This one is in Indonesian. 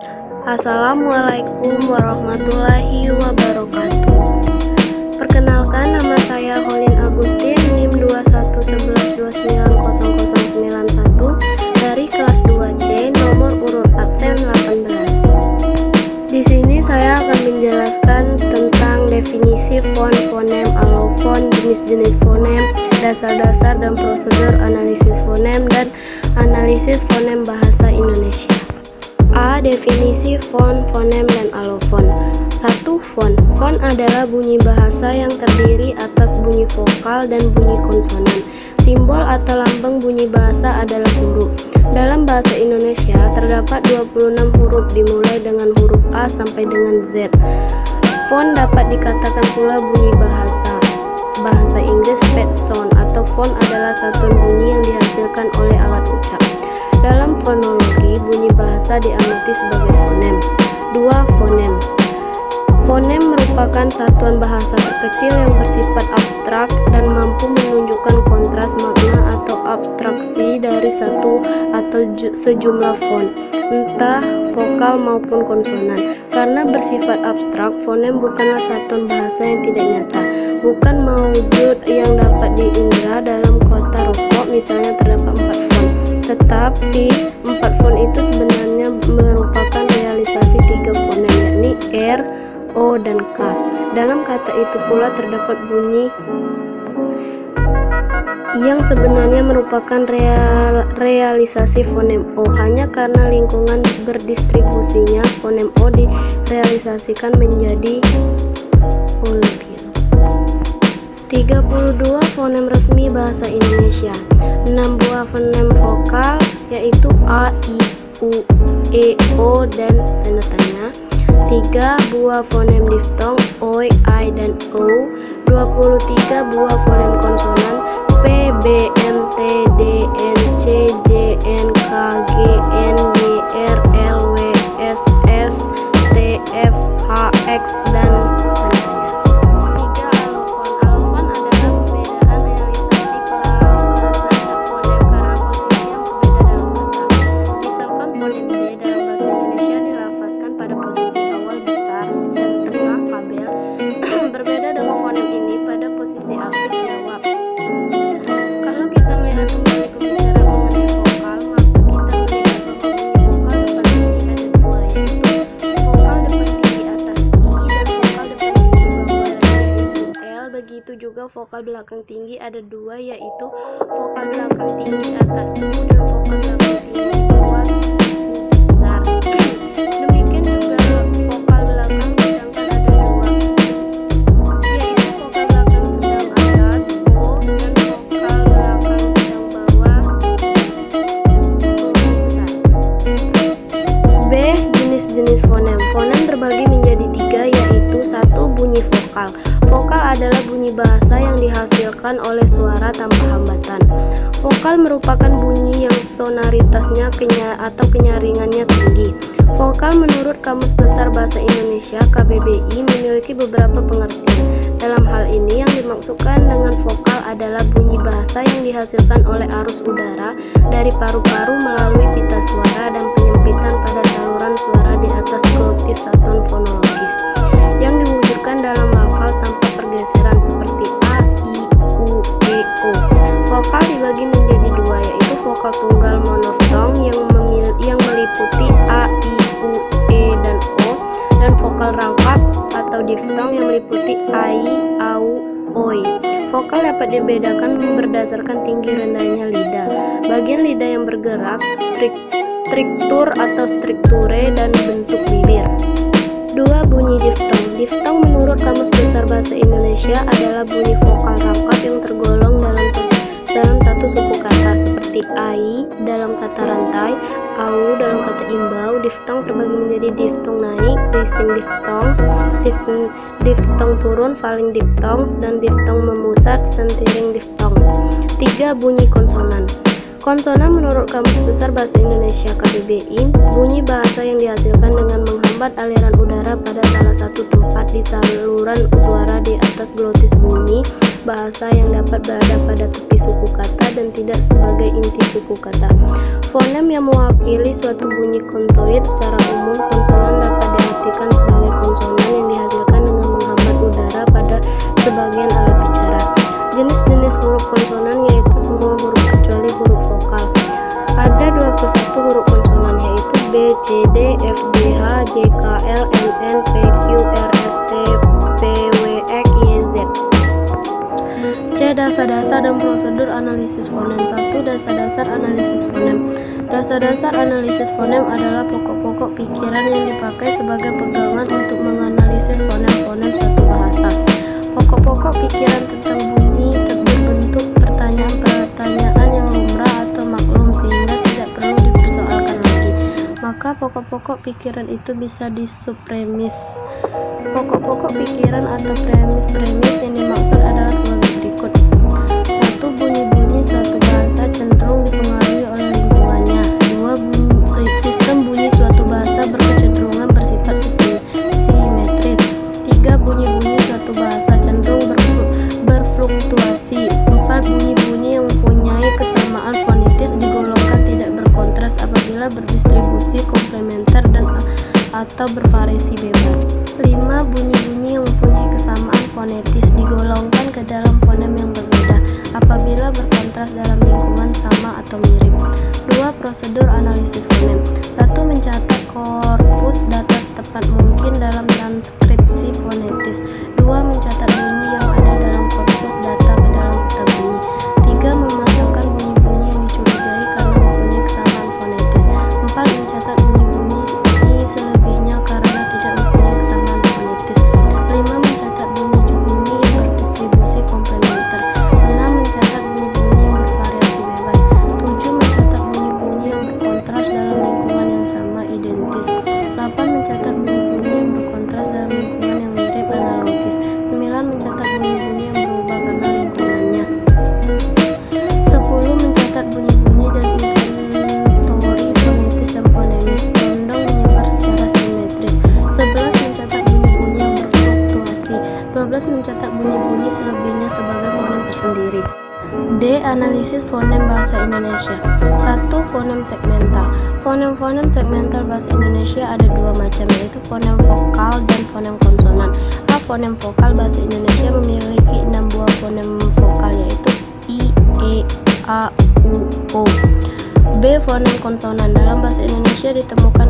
Assalamualaikum warahmatullahi wabarakatuh. Perkenalkan, nama saya Holin Agustin, NIM 2111290091 dari kelas 2C, nomor urut absen 18. Di sini saya akan menjelaskan tentang definisi font, fonem, alofon, jenis-jenis fonem, dasar-dasar dan prosedur analisis fonem dan analisis fonem bahasa Indonesia. A. Definisi font, fonem, dan alofon. 1. Font. Font adalah bunyi bahasa yang terdiri atas bunyi vokal dan bunyi konsonan. Simbol atau lambang bunyi bahasa adalah huruf. Dalam bahasa Indonesia terdapat 26 huruf dimulai dengan huruf A sampai dengan Z. Font dapat dikatakan pula bunyi bahasa. Bahasa Inggris pet sound atau font adalah satuan bunyi yang dihasilkan oleh alat ucap. Dalam fonologi, bunyi bahasa diamati sebagai fonem. 2. Fonem. Fonem merupakan satuan bahasa terkecil yang bersifat abstrak dan mampu menunjukkan kontras makna atau abstraksi dari satu atau sejumlah font, entah vokal maupun konsonan. Karena bersifat abstrak, fonem bukanlah satuan bahasa yang tidak nyata, bukan maujud yang dapat diindra dalam kota rokok, misalnya terdapat 4 font. Tetapi 4 font itu sebenarnya merupakan realisasi 3 fonem, yakni R, O, dan K. Dalam kata itu pula terdapat bunyi yang sebenarnya merupakan realisasi fonem O. Hanya karena lingkungan berdistribusinya, fonem O direalisasikan menjadi lebih 32 fonem resmi bahasa Indonesia. 6 buah fonem vokal yaitu A, I, U, E, O, dan tanda tanya. 3 buah fonem diftong OI, I, dan O. 23 buah fonem konsonan P, B, M, T, D, N, C, J, N, K, G, N, G, R, L, W, S, S, T, F, H, X, dan juga vokal belakang tinggi ada 2, yaitu vokal belakang tinggi atas U dan vokal belakang tinggi bawah besar. Demikian juga vokal belakang sedangkan ada 2, yaitu vokal belakang sedang atas O dan vokal belakang sedang bawah besar. B. Jenis-jenis fonem. Fonem terbagi menjadi 3, yaitu 1. Bunyi vokal. Vokal adalah bunyi bahasa yang dihasilkan oleh suara tanpa hambatan. Vokal merupakan bunyi yang sonaritasnya atau kenyaringannya tinggi. Vokal menurut Kamus Besar Bahasa Indonesia (KBBI) memiliki beberapa pengertian. Dalam hal ini yang dimaksudkan dengan vokal adalah bunyi bahasa yang dihasilkan oleh arus udara dari paru-paru melalui pita suara dan penyempitan pada saluran suara di atas glotis satuan fonologis yang diwujudkan dalam lafal tanpa pergeseran seperti A, I, U, E, O. Vokal dibagi menjadi 2, yaitu vokal tunggal monoftong yang meliputi A, I, U, E, dan O, dan vokal rangkap atau diftong yang meliputi AI, AU, OI. Vokal dapat dibedakan berdasarkan tinggi rendahnya lidah, bagian lidah yang bergerak, struktur atau strukture, dan bentuk bibir. 2. Bunyi diftong. Diftong menurut Kamus Besar Bahasa Indonesia adalah bunyi vokal rangkap yang tergolong dalam satu suku kata seperti ai dalam kata rantai, au dalam kata imbau. Diftong terbagi menjadi diftong naik, rising diphthongs, diftong turun, falling diphthongs, dan diftong memusat, sentiring diphthong. 3. Bunyi konsonan. Konsonan menurut Kamus Besar Bahasa Indonesia (KBBI), bunyi bahasa yang dihasilkan dengan menghambat aliran udara pada salah satu tempat di saluran suara di atas glotis bunyi bahasa yang dapat berada pada tepi suku kata dan tidak sebagai inti suku kata. Fonem yang mewakili suatu bunyi kontoid secara umum D, F, G, H, J, K, L, M, N, P, Q, R, S, T, P, W, X, Y, Z. C. Dasar-dasar dan prosedur analisis fonem. 1. Dasar-dasar analisis fonem. Dasar-dasar analisis fonem adalah pokok-pokok pikiran yang dipakai sebagai pegangan untuk menganalisis fonem-fonem suatu bahasa. Pokok-pokok pikiran tentang bunyi berbentuk pertanyaan-pertanyaan yang lumrah atau maklum sehingga tidak perlu dipersoalkan lagi. Maka pokok-pokok pikiran itu bisa disubpremis. Pokok-pokok pikiran atau premis-premis yang dimaksud adalah sebagai berikut. 1. Bunyi-bunyi suatu bahasa cenderung dipengaruhi oleh lingkungannya. 2. Sistem bunyi suatu bahasa berkecenderungan bersifat simetris. 3. Bunyi-bunyi suatu bahasa cenderung berfluktuasi. 4. Bunyi-bunyi yang mempunyai kesamaan fonetis digolongkan tidak berkontras apabila berdistribusi komplementer dan atau bervariasi bebas. 5. Bunyi-bunyi yang mempunyai kesamaan fonetis digolongkan ke dalam fonem yang berbeda apabila berkontras dalam lingkungan sama atau mirip. 2. Prosedur analisis fonem. 1. Mencatat korpus data setepat mungkin dalam transkripsi fonetis. 2. Mencatat bunyi yang ada dalam korpus data ke dalam peta bunyi. 3. Memasukkan bunyi-bunyi yang dicurigai karena mempunyai kesamaan fonetis. 4. Mencatat bunyi-bunyi selebihnya karena tidak mempunyai kesamaan fonetis. 5. Mencatat bunyi-bunyi yang berdistribusi komplementer. 6. Mencatat bunyi-bunyi yang bervariasi bebas. 7. Mencatat bunyi-bunyi yang berkontras dalam lingkungan yang sama identis. 8. Mencatat bunyi-bunyi yang berkontras dalam lingkungan yang mirip analogis. 9. Mencatat bunyi-bunyi yang berubah karena lingkungannya. 10. Mencatat bunyi-bunyi dan inventori fonetis dan fonemis condong menyebar secara simetris. 11. Mencatat bunyi-bunyi yang berfluktuasi. 12. Mencatat bunyi-bunyi selebihnya sebagai fonem tersendiri. D. Analisis fonem bahasa Indonesia. 1. Fonem segmental. Fonem-fonem segmental bahasa Indonesia ada dua macam, yaitu fonem vokal dan fonem konsonan. A. Fonem vokal bahasa Indonesia memiliki 6 buah fonem vokal, yaitu I, E, A, U, O. B. Fonem konsonan. Dalam bahasa Indonesia ditemukan